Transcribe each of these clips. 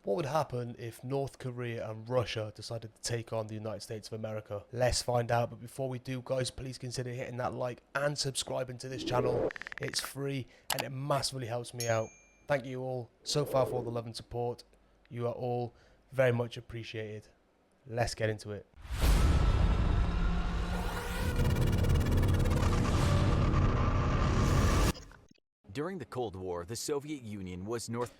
What would happen if North Korea and Russia decided to take on the United States of America? Let's find out. But before we do, guys, please consider hitting that like and subscribing to this channel. It's free and it massively helps me out. Thank you all so far for all the love and support. You are all very much appreciated. Let's get into it. During the Cold War, the Soviet Union was North.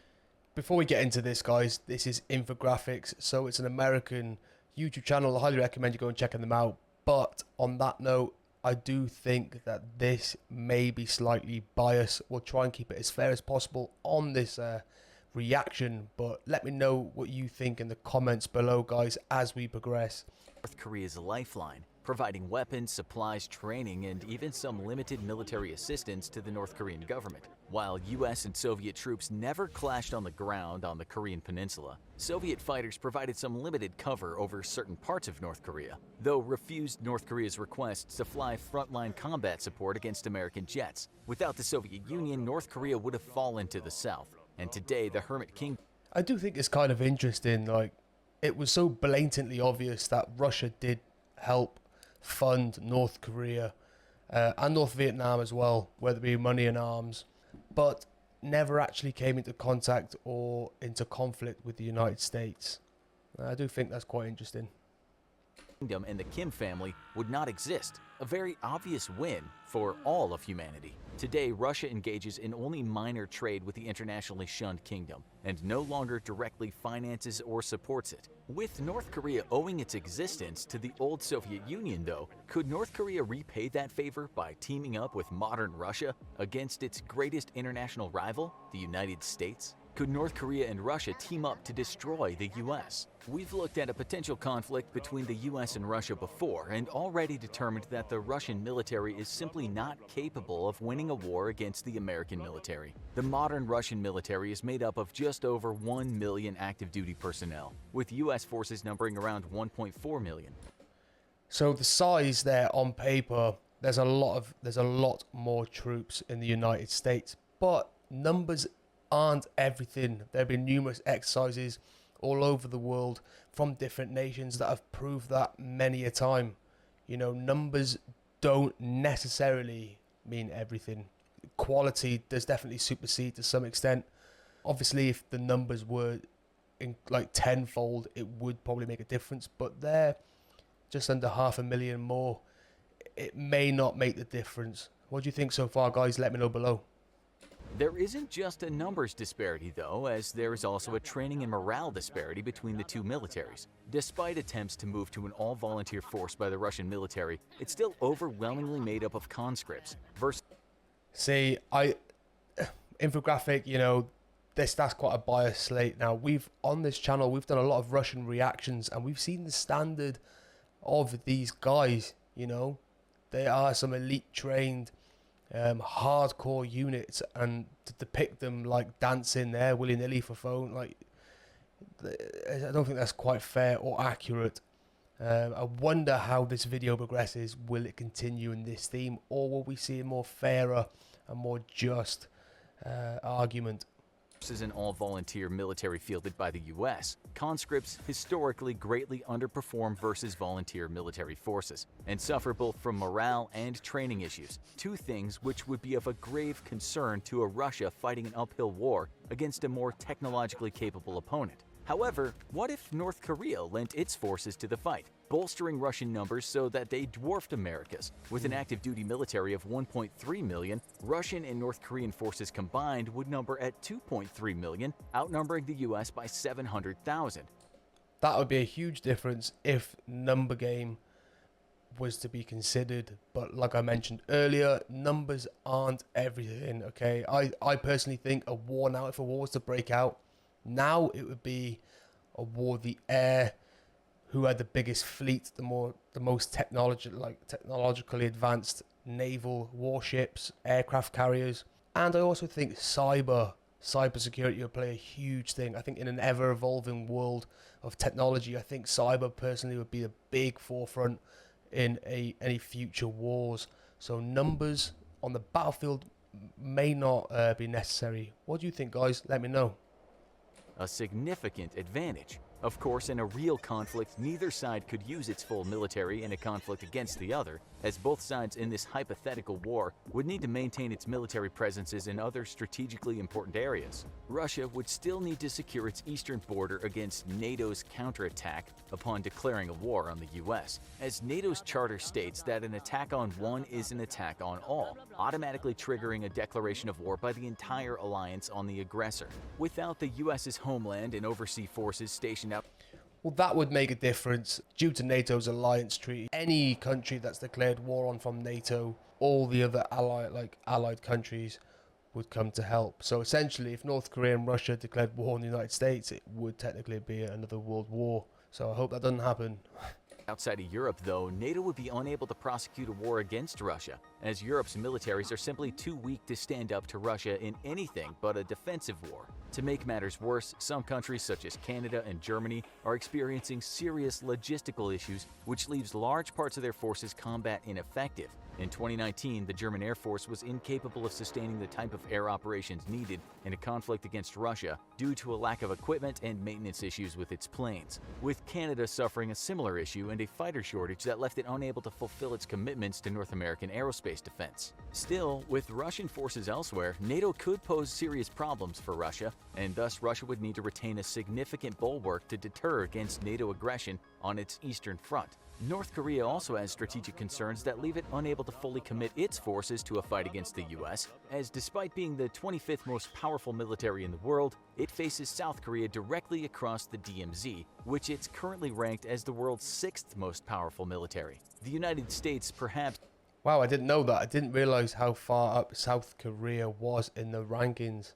Before we get into this, guys, this is Infographics. So it's an American YouTube channel. I highly recommend you go and checking them out. But on that note, I do think that this may be slightly biased. We'll try and keep it as fair as possible on this reaction. But let me know what you think in the comments below, guys, as we progress. North Korea's lifeline, providing weapons, supplies, training, and even some limited military assistance to the North Korean government. While US and Soviet troops never clashed on the ground on the Korean peninsula, Soviet fighters provided some limited cover over certain parts of North Korea, though refused North Korea's requests to fly frontline combat support against American jets. Without the Soviet Union, North Korea would have fallen to the south, and today the Hermit Kingdom. I do think it's kind of interesting, like, it was so blatantly obvious that Russia did help fund North Korea and North Vietnam as well, whether it be money and arms, but never actually came into contact or into conflict with the United States. I do think that's quite interesting. And the Kim family would not exist, a very obvious win for all of humanity. Today, Russia engages in only minor trade with the internationally shunned kingdom and no longer directly finances or supports it. With North Korea owing its existence to the old Soviet Union, though, could North Korea repay that favor by teaming up with modern Russia against its greatest international rival, the United States? Could North Korea and Russia team up to destroy the US? We've looked at a potential conflict between the US and Russia before and already determined that the Russian military is simply not capable of winning a war against the American military. The modern Russian military is made up of just over 1 million active duty personnel, with US forces numbering around 1.4 million. So the size there on paper, there's a lot more troops in the United States, but numbers aren't everything. There have been numerous exercises all over the world from different nations that have proved that many a time. You know, numbers don't necessarily mean everything. Quality does definitely supersede to some extent. Obviously, if the numbers were in like tenfold, it would probably make a difference, but they're just under 500,000 more. It may not make the difference. What do you think so far, guys? Let me know below. There isn't just a numbers disparity, though, as there is also a training and morale disparity between the two militaries. Despite attempts to move to an all-volunteer force by the Russian military, it's still overwhelmingly made up of conscripts versus... See, infographic, you know, that's quite a biased slate. Now, on this channel, we've done a lot of Russian reactions, and we've seen the standard of these guys, you know. They are some elite trained hardcore units, and to depict them like dancing there willy-nilly for phone, like, I don't think that's quite fair or accurate. I wonder how this video progresses. Will it continue in this theme, or will we see a more fairer and more just argument? Versus an all-volunteer military fielded by the US, conscripts historically greatly underperform versus volunteer military forces and suffer both from morale and training issues, two things which would be of a grave concern to a Russia fighting an uphill war against a more technologically capable opponent. However, what if North Korea lent its forces to the fight, bolstering Russian numbers so that they dwarfed America's? With an active duty military of 1.3 million, Russian and North Korean forces combined would number at 2.3 million, outnumbering the US by 700,000. That would be a huge difference if number game was to be considered, but like I mentioned earlier, numbers aren't everything. Okay, I personally think a war now, if a war was to break out now, it would be a war of the air. Who had the biggest fleet, the most technologically advanced naval warships, aircraft carriers. And I also think cybersecurity would play a huge thing. I think in an ever evolving world of technology, I think cyber personally would be a big forefront in any future wars. So numbers on the battlefield may not be necessary. What do you think, guys? Let me know. a significant advantage. Of course, in a real conflict, neither side could use its full military in a conflict against the other, as both sides in this hypothetical war would need to maintain its military presences in other strategically important areas. Russia would still need to secure its eastern border against NATO's counterattack upon declaring a war on the US, as NATO's charter states that an attack on one is an attack on all, automatically triggering a declaration of war by the entire alliance on the aggressor. Without the US's homeland and overseas forces stationed out. Well, that would make a difference due to NATO's alliance treaty. Any country that's declared war on from NATO, all the other allied countries would come to help. So essentially, if North Korea and Russia declared war on the United States, it would technically be another world war. So I hope that doesn't happen. Outside of Europe, though, NATO would be unable to prosecute a war against Russia, as Europe's militaries are simply too weak to stand up to Russia in anything but a defensive war. To make matters worse, some countries such as Canada and Germany are experiencing serious logistical issues, which leaves large parts of their forces combat ineffective. In 2019, the German Air Force was incapable of sustaining the type of air operations needed in a conflict against Russia due to a lack of equipment and maintenance issues with its planes, with Canada suffering a similar issue and a fighter shortage that left it unable to fulfill its commitments to North American aerospace defense. Still, with Russian forces elsewhere, NATO could pose serious problems for Russia, and thus Russia would need to retain a significant bulwark to deter against NATO aggression on its eastern front. North Korea also has strategic concerns that leave it unable to fully commit its forces to a fight against the US, as despite being the 25th most powerful military in the world, it faces South Korea directly across the DMZ, which it's currently ranked as the world's 6th most powerful military. The United States perhaps. Wow, I didn't know that. I didn't realize how far up South Korea was in the rankings.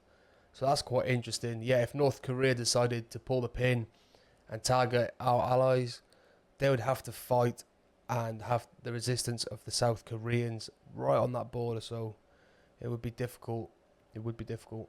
So that's quite interesting. Yeah, if North Korea decided to pull the pin and target our allies, they would have to fight and have the resistance of the South Koreans right on that border. So it would be difficult. It would be difficult.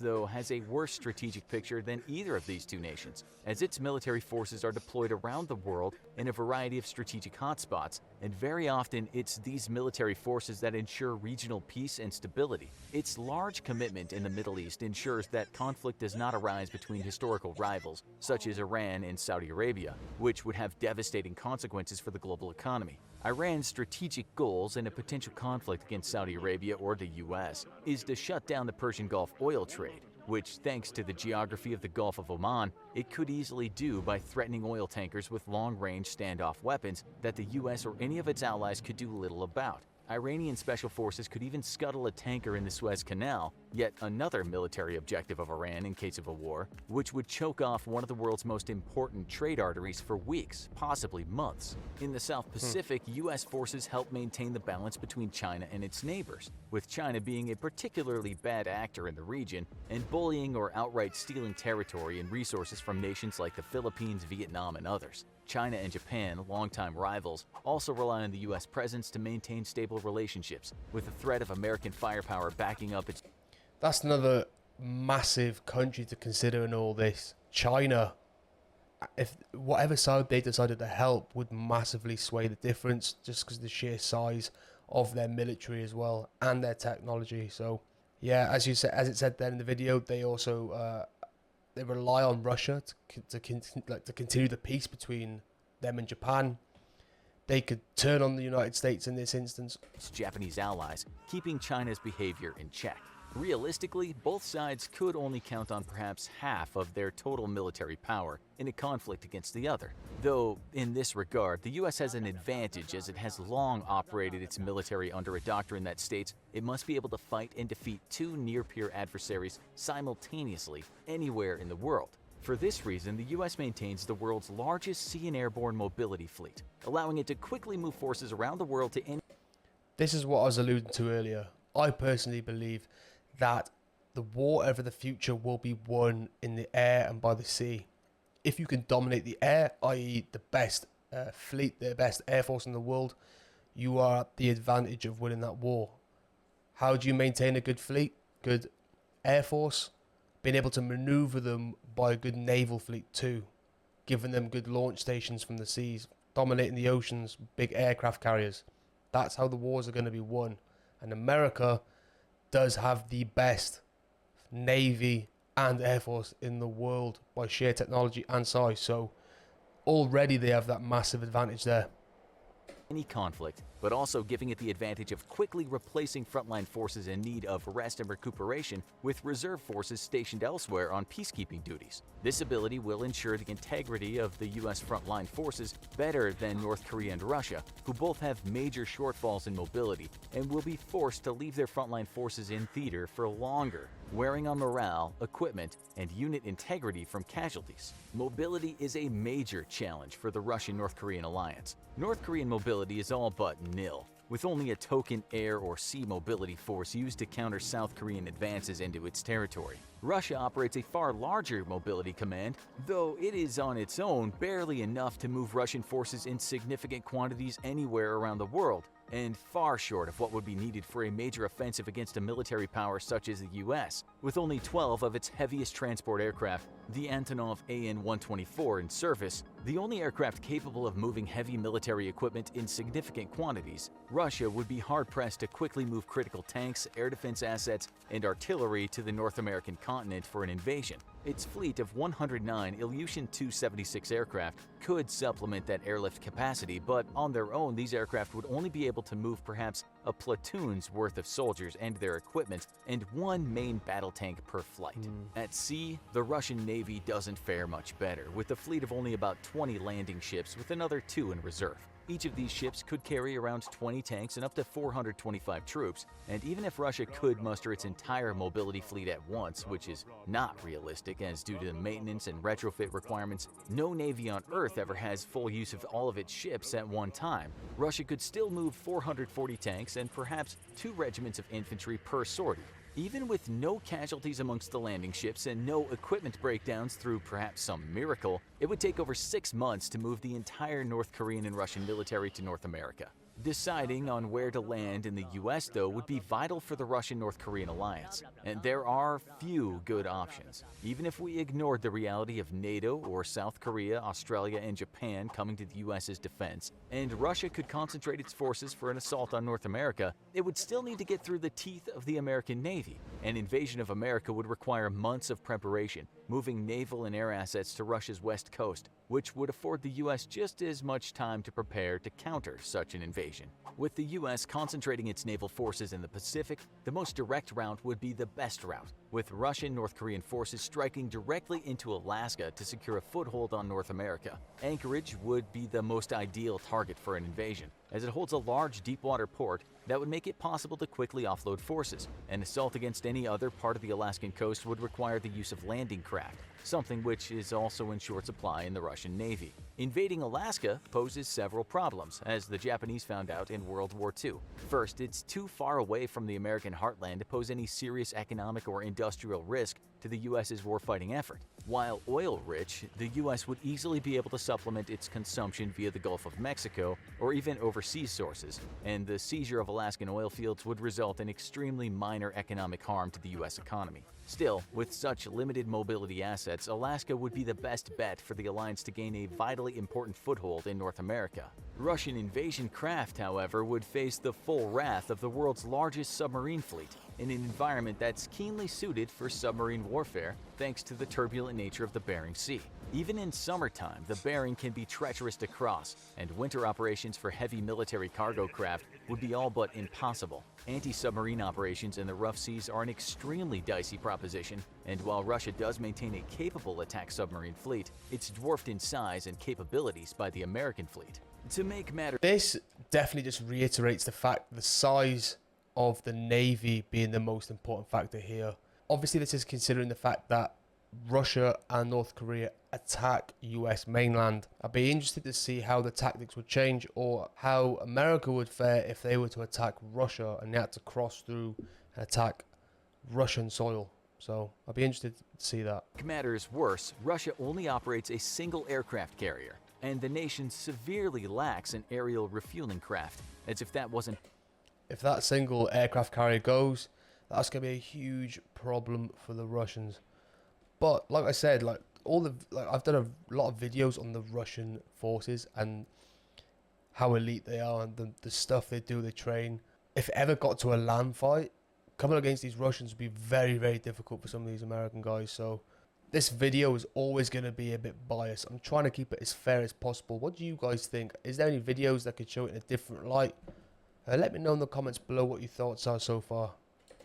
Though has a worse strategic picture than either of these two nations, as its military forces are deployed around the world in a variety of strategic hotspots, and very often it's these military forces that ensure regional peace and stability. Its large commitment in the Middle East ensures that conflict does not arise between historical rivals, such as Iran and Saudi Arabia, which would have devastating consequences for the global economy. Iran's strategic goals in a potential conflict against Saudi Arabia or the US is to shut down the Persian Gulf oil trade, which, thanks to the geography of the Gulf of Oman, it could easily do by threatening oil tankers with long-range standoff weapons that the US or any of its allies could do little about. Iranian special forces could even scuttle a tanker in the Suez Canal, yet another military objective of Iran in case of a war, which would choke off one of the world's most important trade arteries for weeks, possibly months. In the South Pacific, US forces help maintain the balance between China and its neighbors, with China being a particularly bad actor in the region and bullying or outright stealing territory and resources from nations like the Philippines, Vietnam, and others. China and Japan, longtime rivals, also rely on the U.S. presence to maintain stable relationships, with the threat of American firepower backing up its. That's another massive country to consider in all this. China, if whatever side they decided to help, would massively sway the difference just because of the sheer size of their military as well and their technology. So, yeah, as it said there in the video, they also they rely on Russia to continue the peace between them and Japan. They could turn on the United States in this instance. Japanese allies, keeping China's behavior in check. Realistically, both sides could only count on perhaps half of their total military power in a conflict against the other. Though, in this regard, the US has an advantage as it has long operated its military under a doctrine that states it must be able to fight and defeat two near-peer adversaries simultaneously anywhere in the world. For this reason, the US maintains the world's largest sea and airborne mobility fleet, allowing it to quickly move forces around the world to end. This is what I was alluding to earlier. I personally believe that the war over the future will be won in the air and by the sea. If you can dominate the air, i.e. the best fleet, the best air force in the world, you are at the advantage of winning that war. How do you maintain a good fleet, good air force? Being able to maneuver them by a good naval fleet too, giving them good launch stations from the seas, dominating the oceans, big aircraft carriers. That's how the wars are going to be won. And America does have the best navy and air force in the world by sheer technology and size. So already they have that massive advantage there. Any conflict, but also giving it the advantage of quickly replacing frontline forces in need of rest and recuperation with reserve forces stationed elsewhere on peacekeeping duties. This ability will ensure the integrity of the U.S. frontline forces better than North Korea and Russia, who both have major shortfalls in mobility and will be forced to leave their frontline forces in theater for longer, wearing on morale, equipment, and unit integrity from casualties. Mobility is a major challenge for the Russian-North Korean alliance. North Korean mobility is all but nil, with only a token air or sea mobility force used to counter South Korean advances into its territory. Russia operates a far larger mobility command, though it is on its own barely enough to move Russian forces in significant quantities anywhere around the world, and far short of what would be needed for a major offensive against a military power such as the US. With only 12 of its heaviest transport aircraft, the Antonov AN-124, in service, the only aircraft capable of moving heavy military equipment in significant quantities, Russia would be hard-pressed to quickly move critical tanks, air defense assets, and artillery to the North American continent for an invasion. Its fleet of 109 Ilyushin Tu-76 aircraft could supplement that airlift capacity, but on their own, these aircraft would only be able to move perhaps a platoon's worth of soldiers and their equipment, and one main battle tank per flight. At sea, the Russian Navy doesn't fare much better, with a fleet of only about 20 landing ships with another 2 in reserve. Each of these ships could carry around 20 tanks and up to 425 troops, and even if Russia could muster its entire mobility fleet at once, which is not realistic as due to the maintenance and retrofit requirements, no navy on Earth ever has full use of all of its ships at one time. Russia could still move 440 tanks and perhaps 2 regiments of infantry per sortie. Even with no casualties amongst the landing ships and no equipment breakdowns through perhaps some miracle, it would take over 6 months to move the entire North Korean and Russian military to North America. Deciding on where to land in the US, though, would be vital for the Russian-North Korean alliance, and there are few good options. Even if we ignored the reality of NATO or South Korea, Australia, and Japan coming to the US's defense, and Russia could concentrate its forces for an assault on North America, it would still need to get through the teeth of the American Navy. An invasion of America would require months of preparation, moving naval and air assets to Russia's west coast, which would afford the US just as much time to prepare to counter such an invasion. With the US concentrating its naval forces in the Pacific, the most direct route would be the best route, with Russian North Korean forces striking directly into Alaska to secure a foothold on North America. Anchorage would be the most ideal target for an invasion, as it holds a large deepwater port that would make it possible to quickly offload forces. An assault against any other part of the Alaskan coast would require the use of landing craft, something which is also in short supply in the Russian Navy. Invading Alaska poses several problems, as the Japanese found out in World War II. First, it's too far away from the American heartland to pose any serious economic or industrial risk to the US's warfighting effort. While oil-rich, the US would easily be able to supplement its consumption via the Gulf of Mexico or even overseas sources, and the seizure of Alaskan oil fields would result in extremely minor economic harm to the US economy. Still, with such limited mobility assets, Alaska would be the best bet for the alliance to gain a vitally important foothold in North America. Russian invasion craft, however, would face the full wrath of the world's largest submarine fleet, in an environment that's keenly suited for submarine warfare thanks to the turbulent nature of the Bering Sea. Even in summertime, the Bering can be treacherous to cross, and winter operations for heavy military cargo craft would be all but impossible. Anti-submarine operations in the rough seas are an extremely dicey proposition, and while Russia does maintain a capable attack submarine fleet, it's dwarfed in size and capabilities by the American fleet. To make matters, This definitely just reiterates the fact the size of the Navy being the most important factor here. Obviously, this is considering the fact that Russia and North Korea attack US mainland. I'd be interested to see how the tactics would change, or how America would fare if they were to attack Russia and they had to cross through and attack Russian soil. So I'd be interested to see that. matters worse, Russia only operates a single aircraft carrier, and the nation severely lacks an aerial refueling craft, as if that wasn't. If that single aircraft carrier goes, that's going to be a huge problem for the Russians. But like I said, I've done a lot of videos on the Russian forces and how elite they are and the stuff they do, they train. If it ever got to a land fight, coming against these Russians would be very, very difficult for some of these American guys. So this video is always going to be a bit biased. I'm trying to keep it as fair as possible. What do you guys think? Is there any videos that could show it in a different light? Let me know in the comments below what your thoughts are so far.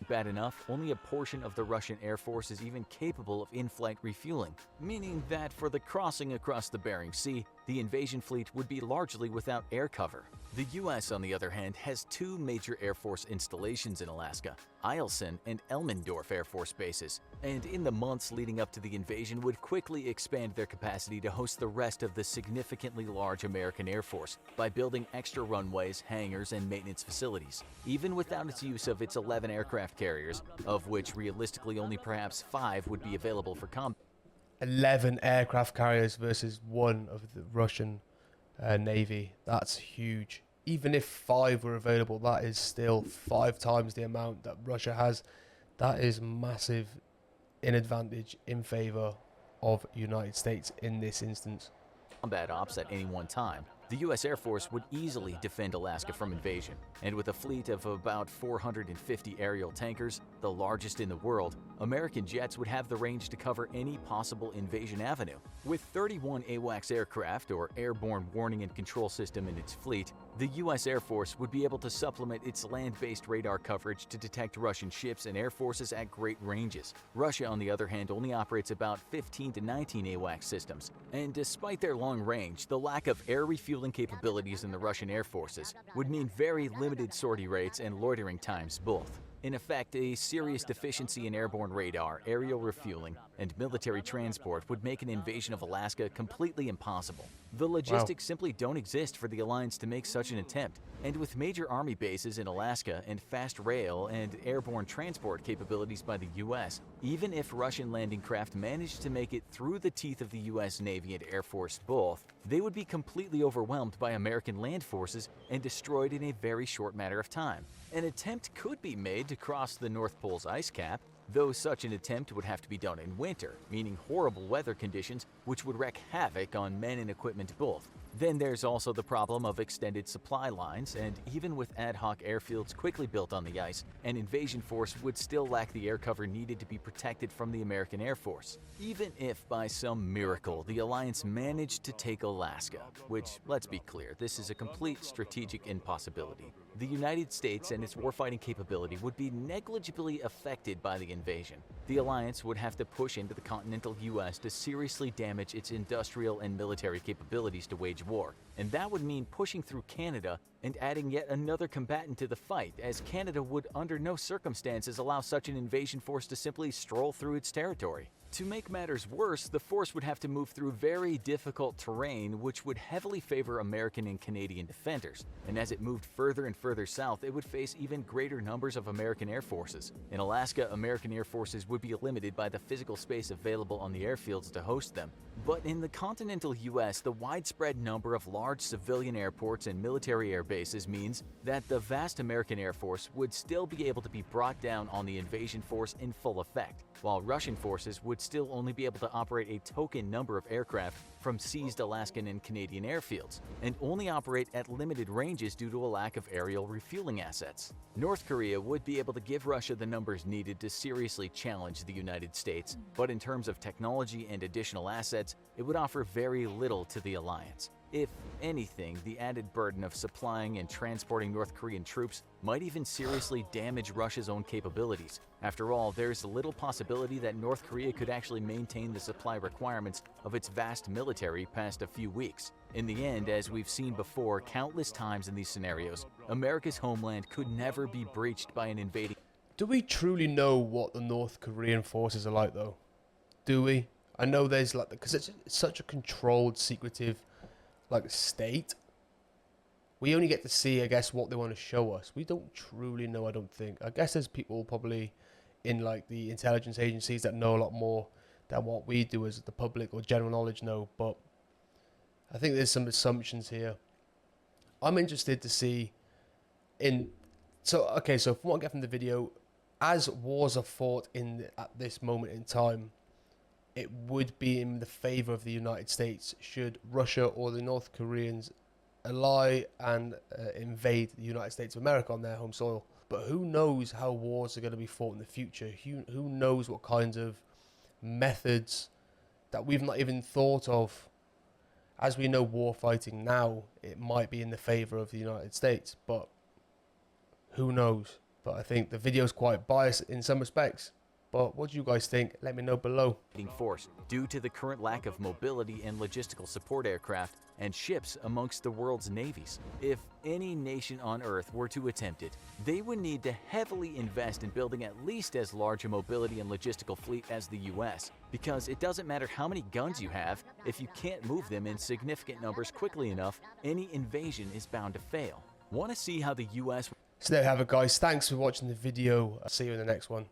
Bad enough, only a portion of the Russian Air Force is even capable of in-flight refueling, meaning that for the crossing across the Bering Sea, the invasion fleet would be largely without air cover. The US, on the other hand, has two major Air Force installations in Alaska, Eielson and Elmendorf Air Force bases, and in the months leading up to the invasion would quickly expand their capacity to host the rest of the significantly large American Air Force by building extra runways, hangars, and maintenance facilities, even without its use of its 11 aircraft carriers, of which realistically only perhaps 5 would be available for combat. 11 aircraft carriers versus 1 of the Russian Navy. That's huge. Even if 5 were available, that is still 5 times the amount that Russia has. That is massive in advantage in favor of United States in this instance. Combat ops at any one time, the U.S. Air Force would easily defend Alaska from invasion, and with a fleet of about 450 aerial tankers, the largest in the world, American jets would have the range to cover any possible invasion avenue. With 31 AWACS aircraft, or Airborne Warning and Control System, in its fleet, the U.S. Air Force would be able to supplement its land-based radar coverage to detect Russian ships and air forces at great ranges. Russia, on the other hand, only operates about 15 to 19 AWACS systems, and despite their long range, the lack of air refueling capabilities in the Russian air forces would mean very limited sortie rates and loitering times both. In effect, a serious deficiency in airborne radar, aerial refueling, and military transport would make an invasion of Alaska completely impossible. The logistics simply don't exist for the Alliance to make such an attempt, and with major Army bases in Alaska and fast rail and airborne transport capabilities by the U.S., even if Russian landing craft managed to make it through the teeth of the U.S. Navy and Air Force both, they would be completely overwhelmed by American land forces and destroyed in a very short matter of time. An attempt could be made to cross the North Pole's ice cap, though such an attempt would have to be done in winter, meaning horrible weather conditions which would wreak havoc on men and equipment both. Then there's also the problem of extended supply lines, and even with ad hoc airfields quickly built on the ice, an invasion force would still lack the air cover needed to be protected from the American Air Force. Even if by some miracle the Alliance managed to take Alaska, which, let's be clear, this is a complete strategic impossibility, the United States and its warfighting capability would be negligibly affected by the invasion. The Alliance would have to push into the continental U.S. to seriously damage its industrial and military capabilities to wage war, and that would mean pushing through Canada and adding yet another combatant to the fight, as Canada would under no circumstances allow such an invasion force to simply stroll through its territory. To make matters worse, the force would have to move through very difficult terrain which would heavily favor American and Canadian defenders, and as it moved further and further south, it would face even greater numbers of American air forces. In Alaska, American air forces would be limited by the physical space available on the airfields to host them. But in the continental U.S., the widespread number of large civilian airports and military air bases means that the vast American Air Force would still be able to be brought down on the invasion force in full effect, while Russian forces would still only be able to operate a token number of aircraft from seized Alaskan and Canadian airfields, and only operate at limited ranges due to a lack of aerial refueling assets. North Korea would be able to give Russia the numbers needed to seriously challenge the United States, but in terms of technology and additional assets, it would offer very little to the alliance. If anything, the added burden of supplying and transporting North Korean troops might even seriously damage Russia's own capabilities. After all, there's little possibility that North Korea could actually maintain the supply requirements of its vast military past a few weeks. In the end, as we've seen before countless times in these scenarios, America's homeland could never be breached by an invading. Do we truly know what the North Korean forces are like, though? Do we? I know there's like, because it's such a controlled, secretive, like, state. We only get to see, I guess, what they want to show us. We don't truly know, I don't think. I guess there's people probably in like the intelligence agencies that know a lot more than what we do as the public or general knowledge know, but I think there's some assumptions here. I'm interested to see so from what I get from the video, as wars are fought at this moment in time, it would be in the favor of the United States should Russia or the North Koreans ally and invade the United States of America on their home soil. but who knows how wars are going to be fought in the future? Who knows what kinds of methods that we've not even thought of. As we know, war fighting now, it might be in the favor of the United States, but who knows? But I think the video is quite biased in some respects. But what do you guys think? Let me know below. Force due to the current lack of mobility and logistical support aircraft and ships amongst the world's navies. If any nation on Earth were to attempt it, they would need to heavily invest in building at least as large a mobility and logistical fleet as the US, because it doesn't matter how many guns you have, if you can't move them in significant numbers quickly enough, any invasion is bound to fail. Want to see how the US... So there you have it, guys. Thanks for watching the video. I'll see you in the next one.